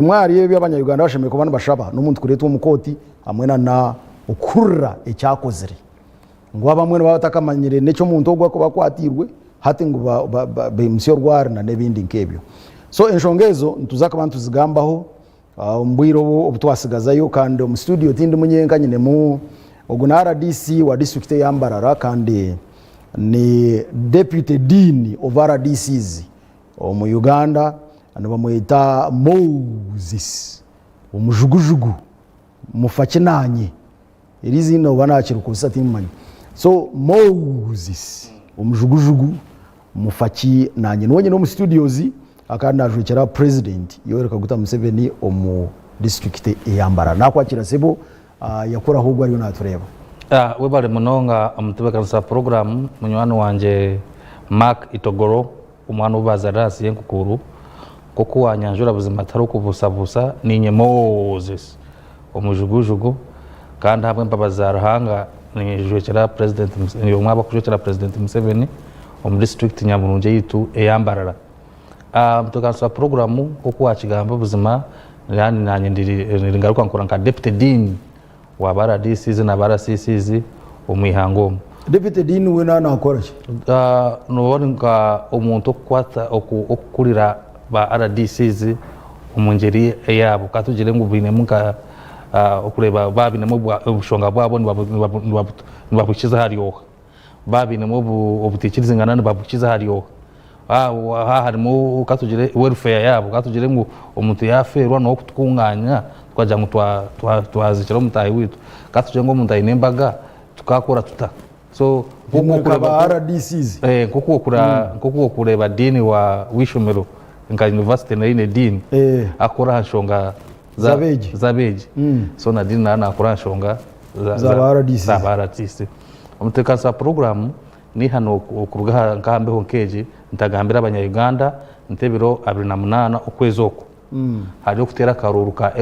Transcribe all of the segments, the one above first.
mwari yewe abanyayuganda bashimiye kubana bashaba n'umuntu kureta umukoti hamwe na ukurra ecyakozere ngo abamwe n'abatakamanyire necyo muntu ogwa ko bakwatirwe hati ngo bemusyo rwari na nebindi nkebyo. So enshongezo ntuzakabantu zigambaho mbwiro obutwasigazayo kandi mu studio tindi munyenga nyine mu oguna RDC wa district ya Mbarara kandi ni deputy dean of RDCs mu Uganda bamwita Moses umujugujugu mufakinanye iri zino banakira kusa timanye. So Moses umujugujugu mufaki nanye nonye no mu studios akandi ajukira president Yoweri Kaguta Museveni omu district ya Mbarara nakwakira sebo yakora ahubwo ari natureba we bari munonga amutebekanisa program munywano wanje Mark Itogoro umwana ubazarasi yenkukuru koko wanyanjura buzima tari kubusabusa ninye Moses umujugujugu kandi hamwe mbabazarahanga nijukira president yo mwaba kujukira president Museveni omu district Nyamurunje yitu eyambarara mutebekanisa program koko wakigamba buzima yani nanye ndiri ngaruka nkora nka deputy dean wa RDCs na RCCs umwihango. Deputy dean we na akora ki nubona nka umuntu kwata okukurira ba RDCs umungeri yabo katugire ngo bine muka okureba babine mu bushonga bwabo nibabukiza hariyo babine mu obutikirize ngana nibabukiza hariyo harimo katugire welfare yabo katugire ngo umuntu yaferwa no kutunganya twaja ngo twazikira mutayi witu katugire ngo umuntu ayinembaga tukakora tuta. So kureba RDCs kuko kureba dini wa wishomero nka university na ine dini akora hanshonga zabeji so na dini na akora hanshonga za RDCs umutekansa program ni hano kuruga nkambeho nkeje ntagambira abanyayuganda ntebiro 28 ukwezi oko hari kutera karuru ka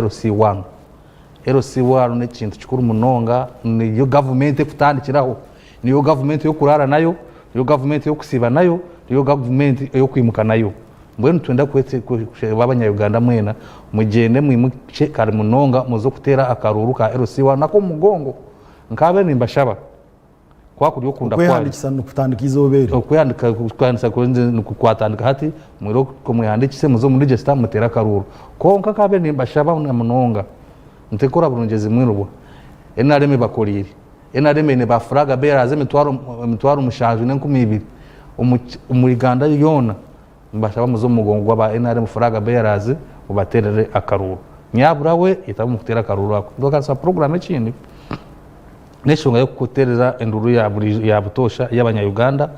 LC1 ne kintu kikuru munonga ni yo government kutandikiraho ni yo government yo kurara nayo yo government yo kusiba nayo yo government yo kwimuka nayo mbwenu twenda kwete babanyayuganda mwena mugende mwimuke kare munonga muzo kutera akaruru ka LC1 nako mugongo nkabe nimbashaba kwa kuri okunda kwa kwandikisa no kutandikiza obere kwandika kwatandika hati mwiro ko mwandikise muzo muri register mutera karuru konka kabe nimbashaba munonga ntekora burungeze mwirubo enareme bakoriri enareme ne bafraga beraze mitwaro mushaje ne 12 umuriganda yona mbashaba muzo mugongo ba enareme fraga beraze ubaterere akaruru nyabura we itamu kutera karuru ako ndoka sa program ekindi neshonga yo kutereza enduru ya butosha y'abanyayuganda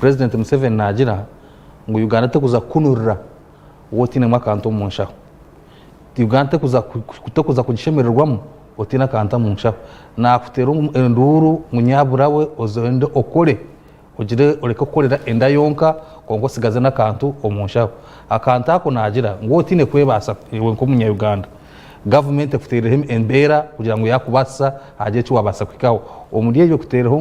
president Museveni nagira ngo Uganda tekuza kunurira wotine mwakanto munsha Uganda tekuza kugishemererwamo wotina kanta munsha na kutera enduru munyabura we ozende okore ugire ureka korera enda yonka kongo sigaze na kantu omunsha akanta ko nagira ngo wotine kwebasa iwe ko munyayuganda government kutereho embera kugira ngo yakubasa haje cyo wabasa kwikaho omudiye yo kutereho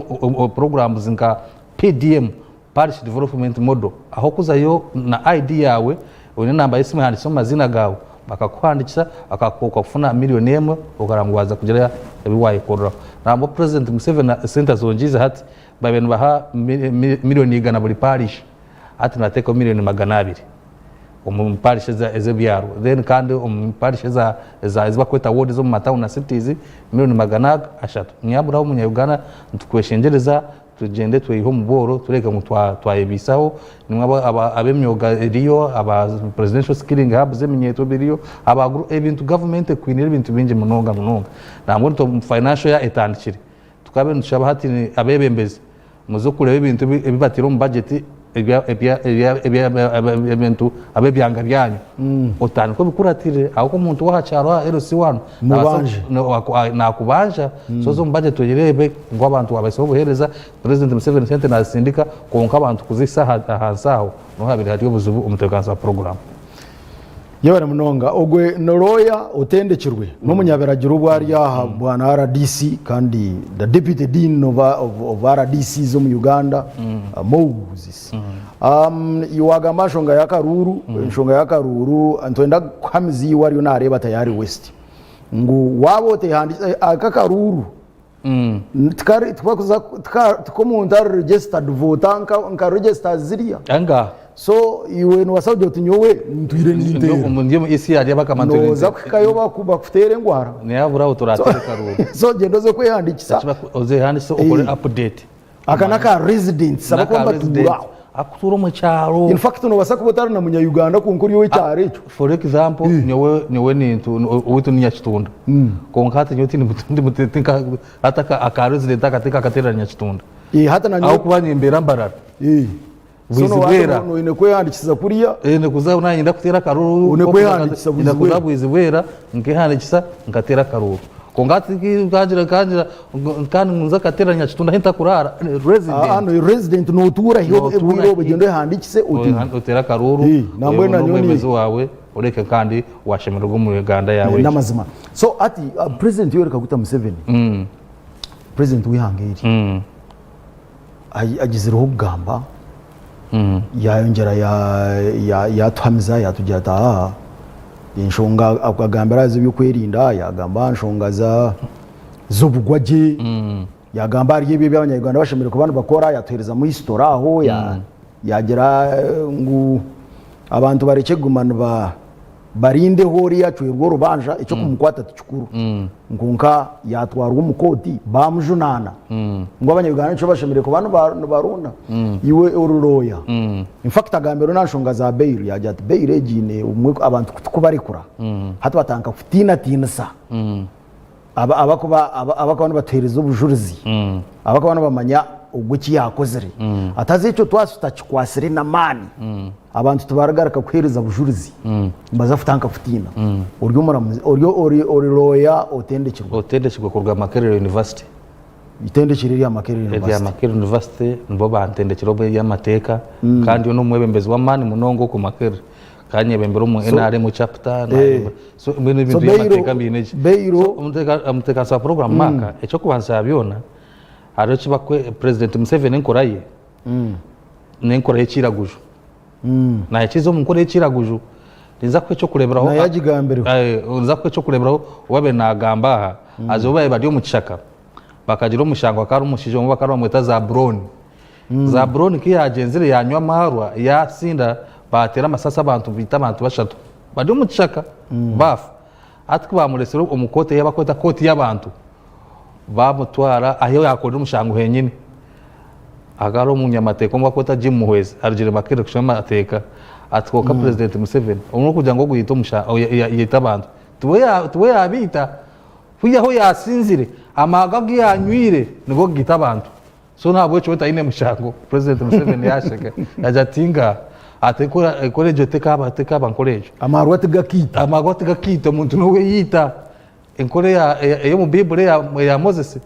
programs nka PDM Parish Development Model aho kuzayo na ID yawe one namba yisime handitse amazina gawe bakakwandikisa akakufuna miliyoni emwe ukarangwaza kugira ebiwaye korora nambo president Museveni center zonjiza hati babenu baha miliyoni igana buri parish hati nateko miliyoni 200 umuparishe za byaro then kandi umuparishe za kweta ward zo mu matown na cities miliyoni 300 nyabura ho munyayuganda tukweshengereza tugende tweho muboro tureka mu twayebisaho nimwe abemyoga riyo aba presidential skilling hub zeminyeto biriyo aba ebintu government kwinira ibintu binje munonga namwe to financial ya etandikire tukabe ntushaba hati abebembezi muzo kureba ibintu bibatira mu budget ebintu abebyanga byanyu utani ko bikuratire aho ko umuntu wahacaro LC1 nakubanja sozo mbaje toyirebe ngo abantu abaso buhereza president Museveni center na sindika konka abantu kuzisa hansaho no habiri hariyo buzubu umutekansa program Yabara munonga ogwe noroya utendekirwe n'umunyaberagira ubwari yaha bwana RDC kandi the deputy dean of RDC zo mu Uganda Moses iwagamba shonga ya Karuru shonga ya Karuru antwenda kwamizi wari unareba tayari west ngo wabote handi akakaruru tukari twakuza tukomunta registered voter nka register ziria anga so iwe no wasabye utinyowe ntwire n'intero ndiyo isi yari bakamantere no zakakayo bakutere ngwara ne yabura utorateka Karuru so gendo zo kwiyandikisa oze handise okore update akanaka residents abakomba tura akuturo mu cyaro in fact no basakubotara na munya Uganda kunkuri yo cyare cyo for example nyowe nintu uwitu nyakitunda konkate nyoti ndi mutetinka ataka aka resident akatera nyakitunda hata na nyo kubanye imbera mbarara Wizibera no ine kweyandikiza kuriya ene kuza unayinda kutera Karuru une kweyandikiza Wizibera nkehandikisa nkatera Karuru kongati kanjira kandi ngunza katera nyakitunda hinta kurara resident no tura hiyo ebwiro begendo handikise utera Karuru namwe na nyoni wawe ureke kandi washemerwa mu Uganda yawe namazima so ati president Yoweri Kaguta Museveni president wihangeri agizireho kugamba yayongera yatwamiza yatujyata inshonga akagambira z'ibikwirinda yagamba nshonga z'ubugwaje yagamba ari bibi by'abanyarwanda bashimira ku bantu bakora yatuhereza mu history aho yagera ngo abantu bareke gumana barinde hori yacu urwo rubanja icyo kumukwata tukuru ngunka yatwarwa umukoti bamujunana ngo abanyarwanda cyo bashimire ku bantu barunda iwe ururoya in fact agambero nashonga za bail yajya bail egine umwe abantu kubarekura hata batanka kutina tinsa abakabana batereza ubujurizi abakabana bamanya uguki yakozere atazico twasuta kikwasire na mani abantu tubaragaruka kwereza bujurizi mbaza futanka futina uryo roya otendekirwa kurwa Makerere University itendekirira ya Makerere University mbo bantendekiro be y'amateka kandi yo no mwebembezi wa mani munongo ku Makerere kanye bembero mu NR mu chapter so mbene bintu y'amateka bineje umuteka sa program maka eco kubanza yabyona ari cyo bakwe president Museveni nkoraye nenkoraye kiraguje na yakizo munkoraye kiraguje niza kwe cyo kureberaho na yagigambere nza kwe cyo kureberaho wabe nagamba azobaye badiyo mu kishaka bakagiro mushango akari umushijo mu bakari bamwita za Brown ki yagenzire yanywa amarwa yasinda batera amasasa abantu bita abantu bashatu badiyo mu kishaka bafu atwe bamuresero umukote y'abakota koti y'abantu bamutwara aho yakora umushango henyine agaro munyamateka ngo akota Jim Muhwezi arigire Makerere kushama ateka atwoka president Museveni umuntu kugira ngo guhita umushango yita abantu tuwe yabita huyaho yasinzire amagabwi yanywire nigo gita abantu so ntabwo cyo ine mushango president Museveni yashaka yajatinga atekora kolejo teka bankolejo amarwate gakita umuntu no we yita enkore yo mu Bible ya Moses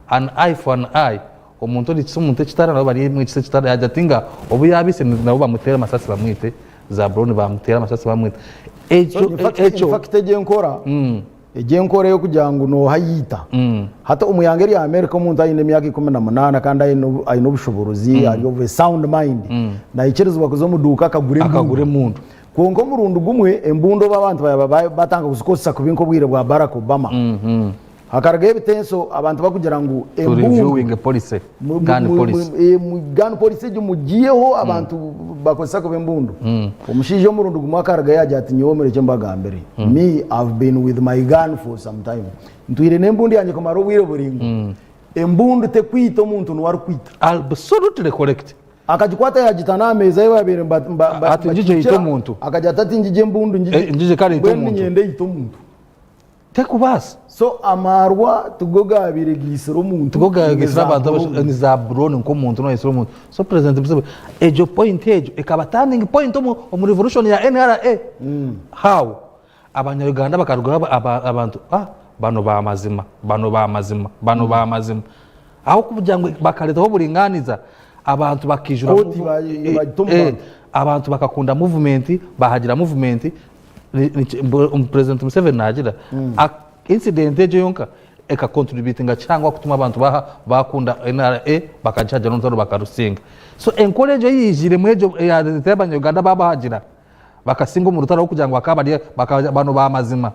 an eye for an eye umuntu umuntu kitara no bari mu kitara yajatinga obu yabise nabo bamutera amasasi bamwite za Brown bamutera amasasi bamwite ejo fakite genkora yo kugira ngo no hayita hata umuyangeri ya America umuntu ayine myaka 18 kandi ayino bushobozi ariyo sound mind na ikerezwa kuzo muduka akagure muntu kongo murundu gumwe embundo babantu batanga kuzikosa kubinko bwire bwa Barack Obama hakaragaye bitenso abantu bakugira ngo reviewing policy gun policy mugiyeho abantu bakosa ku bembundu umushije murundu gumwe hakaragaye ajya ati nyomere cyo mbagambere me I've been with my gun for some time ntwire nembundi yanje komaro bwire buringo embundu te kwita umuntu nwari kwita absolutely correct akajikwata yajitana ameza yabere ati njije yito umuntu akajata ati njije mbundu njije kari yito umuntu nyende yito umuntu tekubasa so amarwa tugoga biregisiro umuntu tugoga gisira abantu ni za Brown nko umuntu no yisiro umuntu so president Museveni ejo point ejo ekaba turning point mu revolution ya NRA how abanyarwanda bakarugwa abantu bano ba mazima aho kuvuga ngo bakaretaho buringaniza abantu bakijura abantu abantu bakakunda movement bahagira movement President Museveni nagira incident ejo yonka eka contributing cyangwa kutuma abantu bakunda NRA bakajaja n'ntoro bakarusinga so encourage yijire mwejo ya Uganda babahagira bakasinga mu rutaro kugira ngo akabari bano bamazima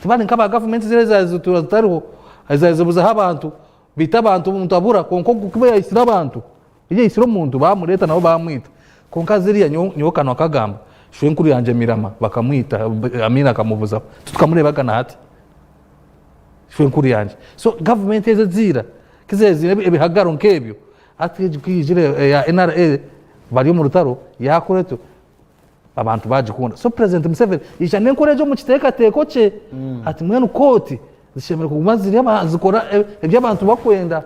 tibani nkaba government zireza tutariho azazibuza abantu bita abantu umuntu abura konko kuba yisira abantu ije yisira umuntu bamureta nabo bamwita konka ziriya nyokano akagamba shwe nkuru yanje Mirama bakamwita Amina akamubuza tukamureba na hati shwe nkuru yanje so government ezira kizezi ebihagaro nkebyo ati kwijire ya NRA bari mu rutaro yakoreto abantu bagikunda so President Museveni ija nenkorejo mu kiteka teko cye ati mwenu koti zishemera kugumazira zikora ebyo abantu bakwenda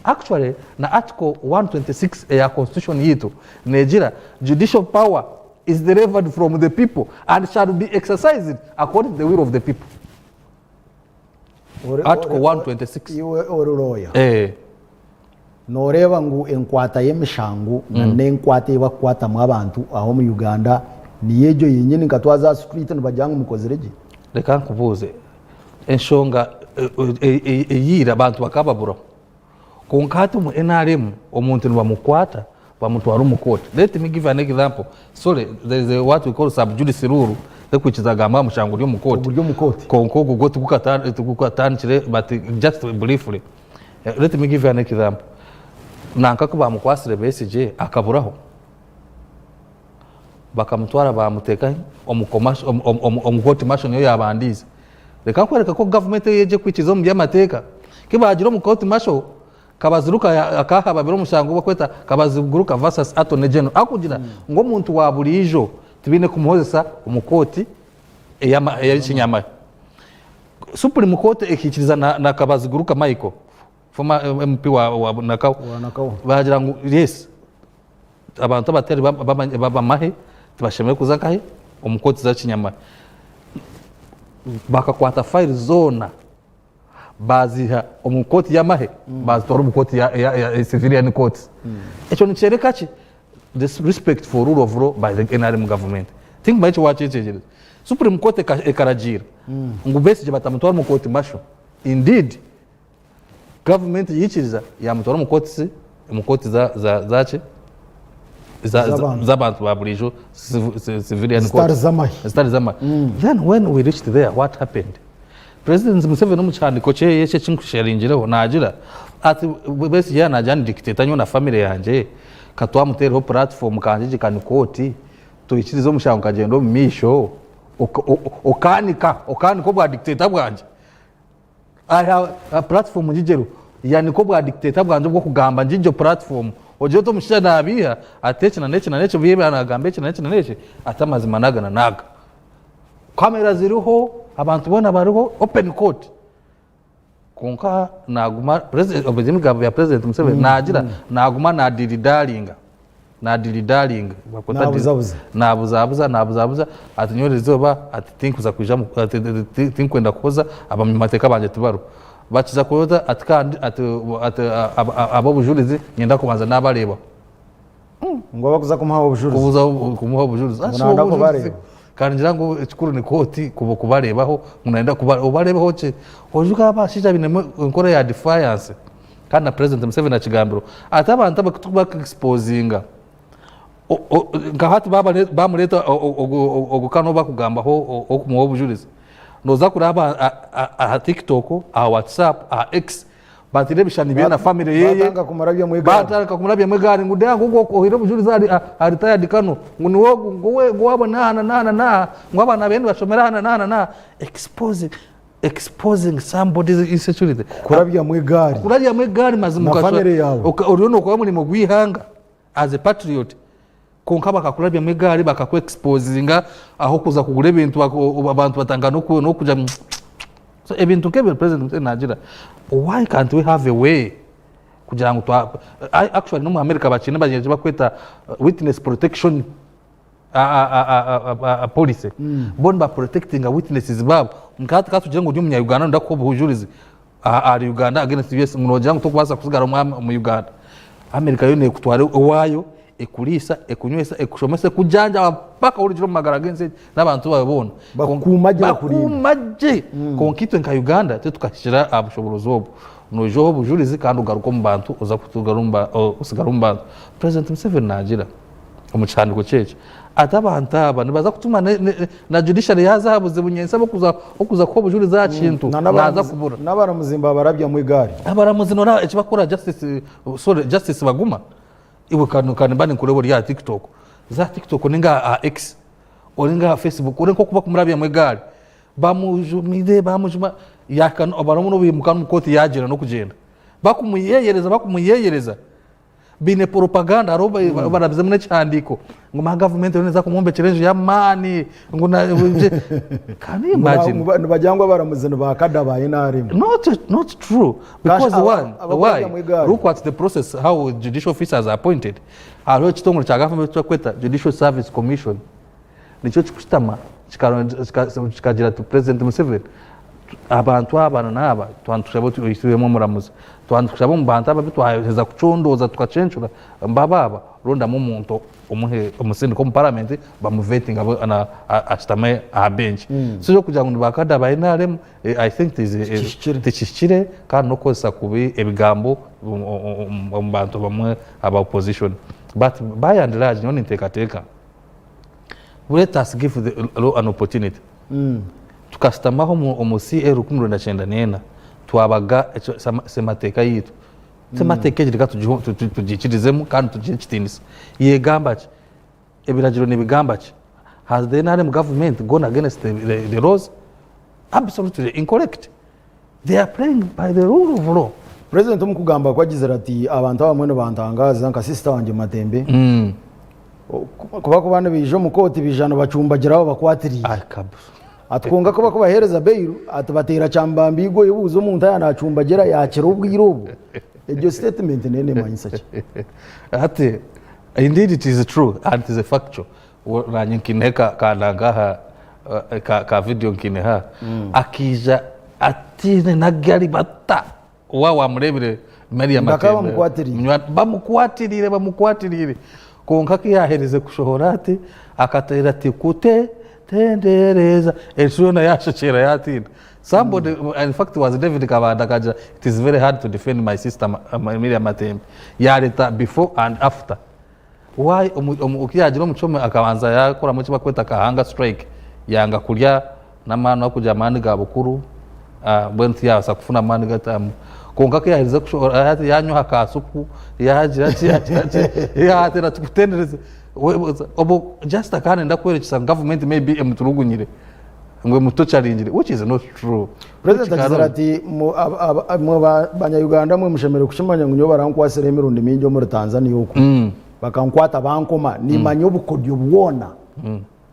actually na article 126 ya constitution yitu negira judicial power is derived from the people and shall be exercised according to the will of the people. Article 126 iwe ororoya noreba ngu enkwata yemishangu na nenkwata ibakwata mu abantu aho mu Uganda niyejo yenyine nkatwaza street nibajanga mukozerege reka nkubuze enshonga eyira abantu bakababura konkati mu NRM omuntu nibamukwata bamutwara umukoti. Let me give an example. Sorry, there is what we call subjudice rule ekwichizagamba mushango ryo mukoti konko gugo tukukatanchire but just briefly let me give an example. Nanka ko bamukwasire BSJ akaburaho bakamutwara bamuteka omukoti mashon yo yabandiza reka kwereka ko government yeje kwikiza mu byamateka kibagira omukoti masho kabaziruka akahaba biro mushango bakweta kabaziguruka versus atone general akugira ngo muntu waburijo tibine kumuhozesa umukoti ya chinyama Supreme Court ekikiriza na kabaziguruka Michael former MP wa Nakao bagira ngo yes abantu abateri bamahe tibashemeye kuzakahe umukoti za chinyama bakakwata file zona baziha umukoti yamahe bazitora umukoti ya civilian court echo nichereka ki this respect for rule of law by the NRM government think by what it Supreme Court ekaragira ngubesije batamutwara umukoti masho indeed government yichiriza yamutwara umukoti zache zabantu baburijo civilian court start zamahe then when we reached there what happened? President Museveni n'umucandiko cye yeshe cinkusharingireho nagira ati bese yana jani dictator nyo na family yanje katwamutereho platform kanje kanikoti tuyikirizo mushango kagendo misho okanika ko bwa dictator bwanje aya platform njijero yani ko bwa dictator bwanje bwo kugamba njinjo platform oje to mushana abiha ateche na neche biye banagambe na neche atamazima naga kamera ziriho abantu bona bariho open court konka naguma president obezimi gabo ya President Museveni nagira naguma na dilidalinga nabuzabuza ati nyore zoba ati tinkuza kuja ati tinkwenda koza abamateka banje tubaro bakiza koza ati kandi ati abo bujurizi nyenda kubanza nabareba ngo bakuza kumuha ubujurizi kandi ngira ngo ikuru ni koti kubarebaho munaenda kubarebaho cye ojuka abashija bine nkora ya defiance kandi na President Museveni akigambiro ati abantu bakutuba exposinga ngahati bamureta ogukano bakugambaho okumuha ubujurizi noza kuraba a TikTok a WhatsApp a X batire bishani bye na family yeye batanga kumurabya mwegari ngude ngo ohire bujurizi ari tayari kano nguni wo wabo na ngwabana bene bashomera na exposing somebody's insecurity kurabya mwegari mazimuka uriyo kwa muri mugwihanga as a patriot konka bakakurabya mwegari bakakwe exposinga aho kuza kugura ibintu abantu batanga no kuja so ebintu kebe President nagira why can't we have a way kugira ngo actually no mu America bakine bagenje bakweta witness protection policy bon ba protecting witnesses babo mkati katugira ngo nyumya Uganda ndako bujurizi ari Uganda against US ngoja ngo tokubaza kusigara mu Uganda America yo ne kutware wayo ekulisa ekunywesa ekushomesa kujanja paka ulijiro magara genze n'abantu babona bakumaje konkitwe nka Uganda tetukashira abushobozi obo nojo obujulizi kandi ugaruko mu bantu uza kutugarumba usigarumba President Museveni nagira omuchandiko cyeje atabantaba nibaza kutuma na judiciary yazabuze bunyensa okuza ko bujuri za kintu naza kubura nabara muzimba barabya mu igari abara muzinora ekibakora justice baguma ibukanu bani kurebo ya TikTok za TikTok ninga X olinga Facebook olinko kuba kumurabya mu igari bamujumide bamujuma yakano abaramuno bimukana mukoti yagira no kugenda bakumuyeyereza bine propaganda aroba barabize mune cyandiko ngo ma government neza kumombe challenge ya mani ngo na can you imagine bajangwa baramuzino bakadabaye narimo not true because why look at the process how judicial officers are appointed alo chitongolo cha government twakweta Judicial Service Commission nicho chikustama chikagira to President Museveni abantu abana naba twantushabo tuyisubemo muramuza twantushabo mbanta babitwaheza kucondoza tukacencura mbababa ronda mu muntu umuhe umusindi ko mu parliament bamuveting abo ana astame a bench so kugira ngo bakada bayinare I think tishire kandi no kosa kubi ebigambo mu bantu bamwe aba opposition but by and large none tekateka let us give the law an opportunity tukastamaho mu CR 1994 twabaga semateka yitu semateka jirika tujikirizemo kandi tujikitinisa yegambaje ebiragiro nibigambaje has the NRM government gone against the laws? Absolutely incorrect. They are playing by the rule of law. President umukugamba kwagize ati abantu abamwe bantangaza nka sister wanje Matembe kuba ko bana bijo mukoti bijano bacumbagiraho bakwatiriye atwunga ko bahereza beiru atubatera cyambambi igo yibuzo umuntu yanacumbagira yakira ubwirobo iryo statement nene manyisa cyo ate indeed it is true and it is a factual ranye kineka kananga ka video kineha akija atine nagari bata wa murebire Maria Matembe bamukwatirire konka kiyahereze kushohora ati akatera tikute tendereza esuna yashachera yatinda somebody in fact was David Kabanda kaja it is very hard to defend my sister Maria Matembe yareta before and after why ukiyagira umucome akabanza yakora mu kibakweta kahanga strike yanga kurya namana kuja mani gabukuru bwenti yasa kufuna mani gatamu konka kiyahereza kushora ati yanyu hakasuku yagira yatera tukutendereza obo just akane ndakwerekisa government maybe emturugunyire ngwe mutocharingire which is not true. President Kizarati mu banya Uganda mwe mushemere kushimanya ngunyo barankwasere emirundi minjo muri Tanzania yuko bakankwata bankoma ni manyo bukodyo bwona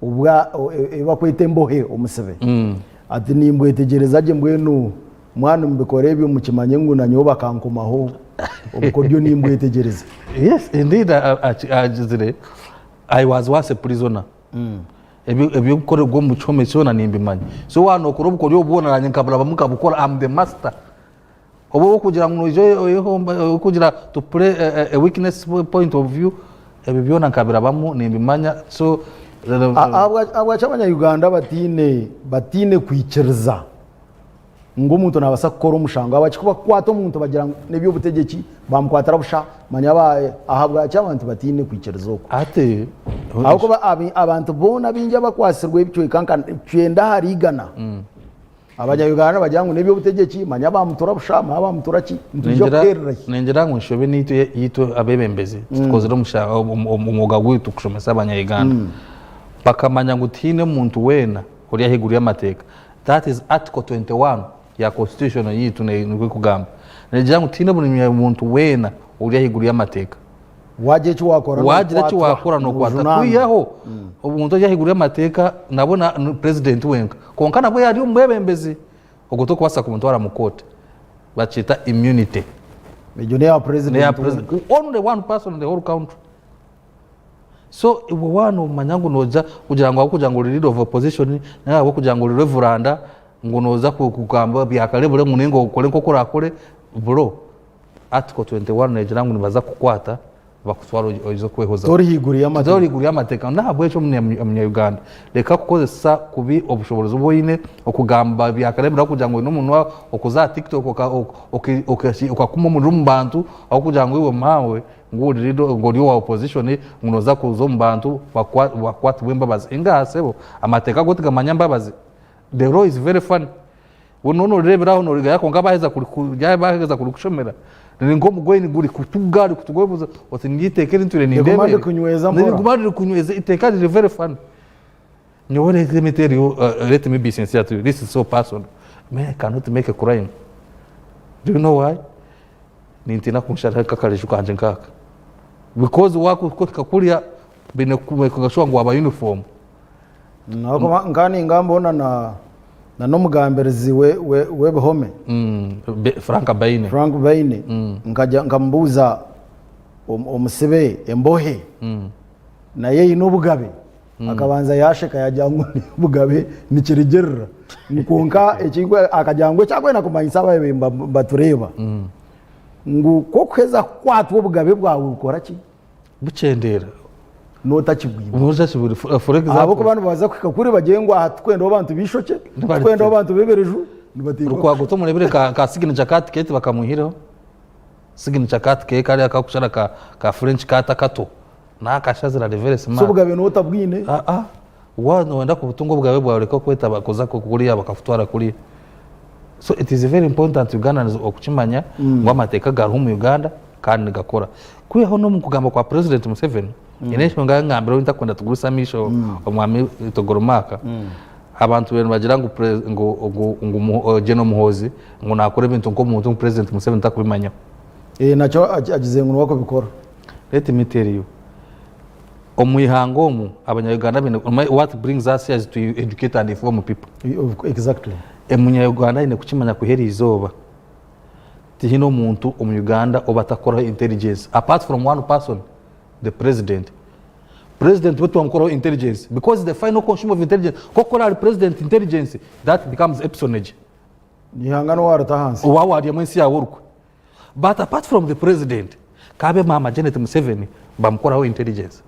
ubwa bakwete mbohe omusebe ati nimbwetegereza je mbwenu mwana mbikore byo mukimanye nguna nyo bakankomaho ubukodyo nimbwetegereza. Yes indeed I was once a prisoner. Ebyo kore gwo muchome cyona nimbimanye so wano kuro bukodyo ubona ranye nkabura bamukabukora I'm the master obo kugira ngo yo kugira to play a weakness point of view ebyo nkabira bamu nimbimanya so abacabanya Uganda batine kwikiriza ngo umuntu nabasa gukora umushanga abakikuba kwata umuntu bagira nebyo butegeki bamkwatara busha manya baye ahabwa cy'abantu batine kwikirizo ate ahubwo abantu bona binjya bakwasirwe ibyo kanka cyenda harigana abanya Uganda bagira ngo nebyo butegeki manya bamutura busha bamutura ki ndije kerera nengera ngo nshobe nito yito abebembeze tukozera umushanga umuga gwitu kushomesa abanya Uganda bakamanya ngo tine umuntu wena uri yahiguriye amateka that is article 21 ya constitution yitu ne kugamba ngira ngo tine buri muntu wena uri yahiguriye amateka waje cyo wakora no kwata kuyaho umuntu yahiguriye amateka nabona president wenka konka nabo yari umwebembezi ogoto kwasa ku muntu waramukote bacita immunity mejo president only one person in the whole country so ibo wano manyangu noja kugira ngo leader of opposition nabo kugira ngo reveranda ngo noza kugamba byakale bure munengo ukore nko kurakore bro article 21 negira ngo nibaza kukwata bakutwara oizo kwehoza torihiguriye amateka ntabwo ejo Uganda reka kukozesa kubi obushobozi boyine okugamba byakaremera kugira ngo n'umuntu okuza TikTok okakuma mu bantu aho kugira ngo iwe mawe ngo uri wa opposition unoza kuzo mu bantu bakwata wembabazi ingasebo amateka gotiga manyambabazi. The law is very funny. Unono reberaho no rigaya ko ngabaheza kuri kushomera ngo mugwe ni guri kutugari kutugwebuza oti ngitekere ntire ni ndebe ngumande kunyweza iteka is very funny. Nyore let me be sincere to you, this is so personal. Man, I cannot make a crime. Do you know why? Nintina kumshara kakalishu kanje nkaka because wako kulia bine kumekashwa ngo aba uniform nako ngani ngambona na nomugamberezi we Buhome Frank Baine ngaja ngambuza omusebe embohe naye inobugabe akabanza yasheka yajyangu bugabe nikirigerera nkonka ekigwe akajyangwe cyagwe nakumanyisa baye batureba ngo kokweza kwatwo bugabe bwawe ukora ki bucendera notakibwira for example abo ko bantu baza kwikakuri bagengwa twenda abantu bishoke twenda abantu bebereju nibatirwa kwa gutomurebere ka sigine jacket kete bakamuhiraho sigine jacket ke kari akakushara ka French kata kato nakashazira reverse man so bugabe notabwine wano wenda ku butungo bwawe bwawe reka kweta bakoza ko kuriya bakafutwara kuri. So it is very important Ugandans okukimanya ngo amateka garuhu mu Uganda kandi gakora kwiho no mu kugamba kwa President Museveni inesho ngambira wintakunda tugusamisho omwami Togoromaka abantu bene bagira ngo General Muhozi ngo nakore bintu ngo umuntu President Museveni takubimanya nacyo agize ngo wako bikora. Let me tell you omuyihango mu abanyayuganda bene what brings us here is to educate and inform people. Exactly. Emunyayuganda ine kukimanya kuhera izoba tihino muntu omuyuganda obatakora intelligence apart from one person, the president wetu amkoro intelligence because the final consumer of intelligence kokora president intelligence that becomes epsonage nihangano warata hansi wawadi amansi ya work. But apart from the president kabe mama Janet Museveni bamkora intelligence,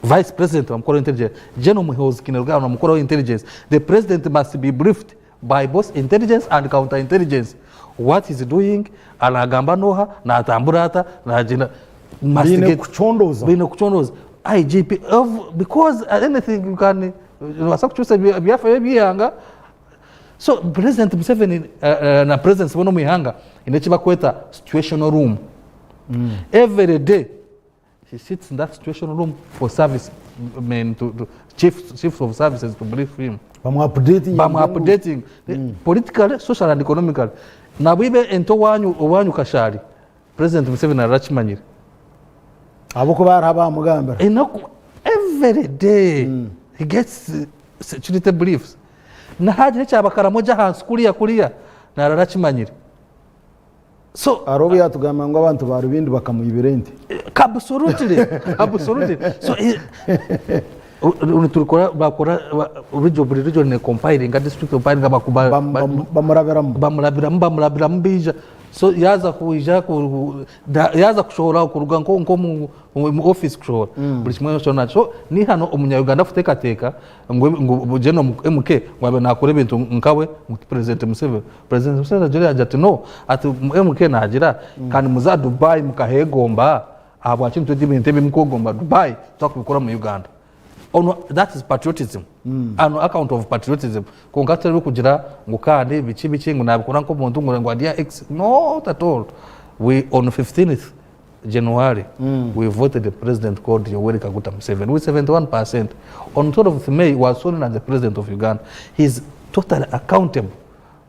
vice president bamkora intelligence, General Muhoozi Kainerugaba bamkora intelligence. The president must be briefed by both intelligence and counterintelligence what is doing anagamba noha na tamburata na jina bine kuchondoza IGP because anything you can wasakuchusa biafa biyanga. So President Museveni na president bono muyanga inechiba kweta situational room every day he sits in that situational room for service men to chief of services to brief him updating politically, social and economically. Na bibe ento wanyu kashari President Museveni arachimanyira abo ko baraba mugambara every day he gets security briefs na haje cyabakara moja hansi kuriya na arachimanyira. So arobi yatugamba ngo abantu baru bindi bakamuyibirente absolutely so unuturikora bakora region ne compiling ga district compiling ga bamurabira mbija. So yaza kuija yaza kushora kuruga nko mu office kushora buri kimwe cyo nacho ni hano umunyayuganda futekateka ngo General MK ngwabe nakore bintu nkawe President Museveni ajira ati no ati MK nagira kandi muza Dubai mukahegomba abo akintu twibinte bimukogomba Dubai twakubikora mu Uganda. That is patriotism. Ano account of patriotism. Kongatero kugira ngo kandi bici ngo nabikora nko muntu ngo adia x not at all. We on 15th January we voted the president called Yoweri Kaguta Museveni with 71%. On 12th May was sworn as the president of Uganda. He's totally accountable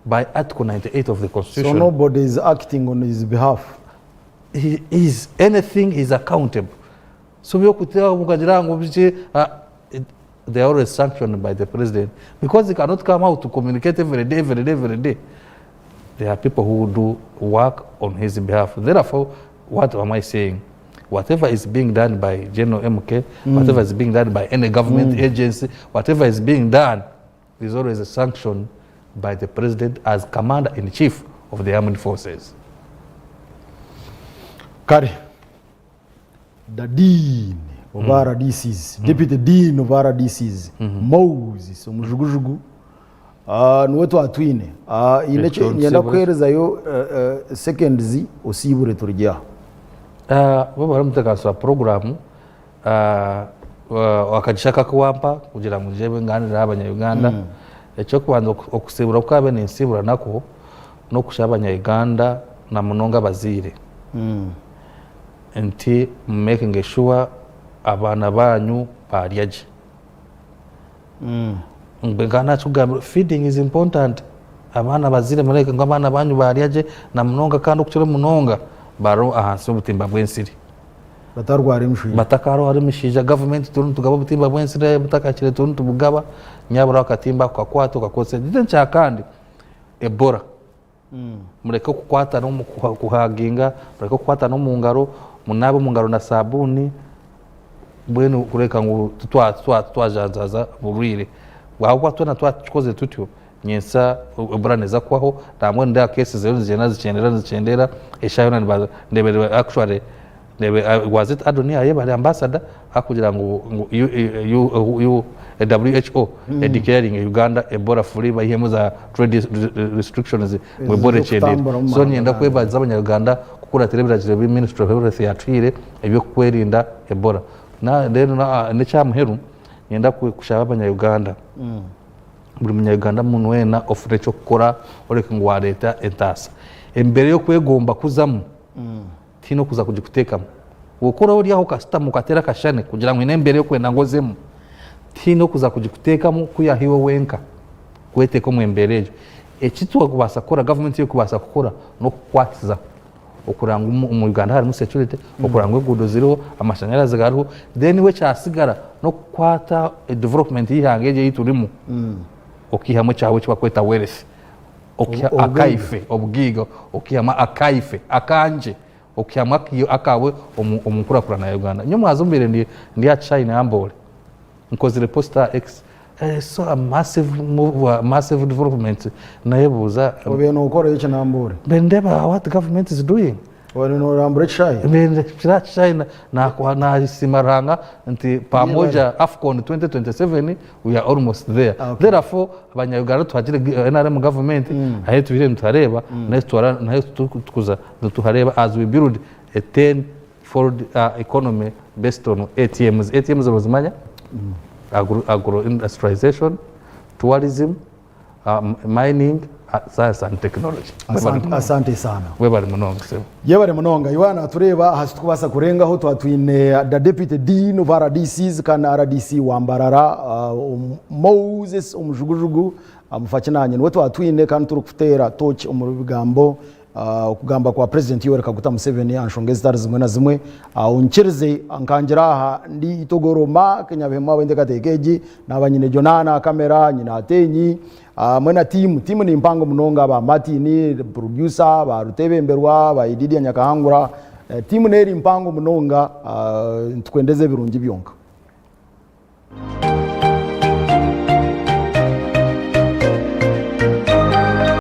by Article 98 of the Constitution. So nobody is acting on his behalf. He is anything is accountable. So we kutia mukagira ngo bici they are always sanctioned by the president because they cannot come out to communicate every day. There are people who do work on his behalf. Therefore, what am I saying? Whatever is being done by General MK, whatever is being done by any government agency, whatever is being done is always sanctioned by the president as commander-in-chief of the armed forces. Kari the dean of RDCs, deputy dean of RDCs, Moses omujugujugu nuwe twatwine ineche nyenda kwerezayo seconds osibure turya bo baramutakaso program wakajishaka kuwampa kugira ngo njebe nganira abanya-Uganda ekyo kubanza okusibura kwabe nensibura nako no kushaba abanya-Uganda na munonga bazire nti making sure abana banyu baryaje mbengana chugamba feeding is important abana bazire mureke ngo abana banyu baryaje na munonga kandi okuchere munonga baro ahansi obutimba bwensiri batarwara mshije batakaro ari mishija government turun tugaba obutimba bwensiri butakakire turun tubugaba nyabura akatimba kwakwata ukakose ndencha kandi Ebola mureke kukwata no kuhaginga mureke kukwata no mungaro munabe mungaro na sabuni bwenu kureka ngo twajanzaza burire wahwa twana twachikoze tutyo nyensa Ebola neza kwaho namwe nda cases zero zicendera eshayona nibaza ndebere actually was it Adonia yebale ambassador akugira ngo WHO declaring Uganda Ebola free bahemu za trade restrictions mu Ebola chende so nyenda kwebaza abanya-Uganda kukura television bi Ministry of Health yatwire ebyo kwerinda Ebola na rero ne cyamuheru nyenda kushaba abanya-Uganda buri munya-Uganda muntu wena ofure cyo gukora oreka ngo wa leta etasa embere yo kwegomba kuzamu tino kuza kujikutekamo ukora uri aho kasita mukatera kashane kugira ngo inembere yo kwenda ngozemo tino kuza kujikutekamo kuyahiwe wenka kweteko mwemberejo ekitwa kubasa kora government yo kubasa gukora no kwatiza okuranga mu Uganda hari mu security okuranga egudo ziriho amashanyarazi gariho then we cyasigara no kwata development yihangeje yiturimo okihamo cyawe cyakweta wealth akaife obgigo okihama akaife akanje okihama akawe omukura na Uganda nyomo azumbire ndi ya China ambole because the poster x so a massive move massive development nayebuza obeno ukora yiche nambure bendeba what the government is doing wano rambure China na simaranga nti pamoja AFCON 2027 we are almost there therefore abanya-Uganda twagire NRM government ahe tubire mutareba na tukuza tuhareba as we build a 10-fold economy based on ATMs bazimanya agro industrialization, tourism, mining, science and technology. Asante sana. Webale munonga sebo. Yebale munonga Iwana tureba hasitukubasa kurenga ho twatwine the deputy dean of RDCs kana RDC wambarara Moses omujugujugu amufakinanye nwe twatwine kandi turukutera touch omubigambo okugamba kwa president Yoweri Kaguta Museveni anshongeza zitari zimwe na zimwe unchereze ankangiraha ndi itogoroma kenyabema wende katekeji nabanyine Jonana kamera nyina atenyi mwena timu ni mpango munonga ba Martin producer ba Rutebemberwa ba Ididi Nyakahangura timu neri mpango munonga tukwendeze birungi byonka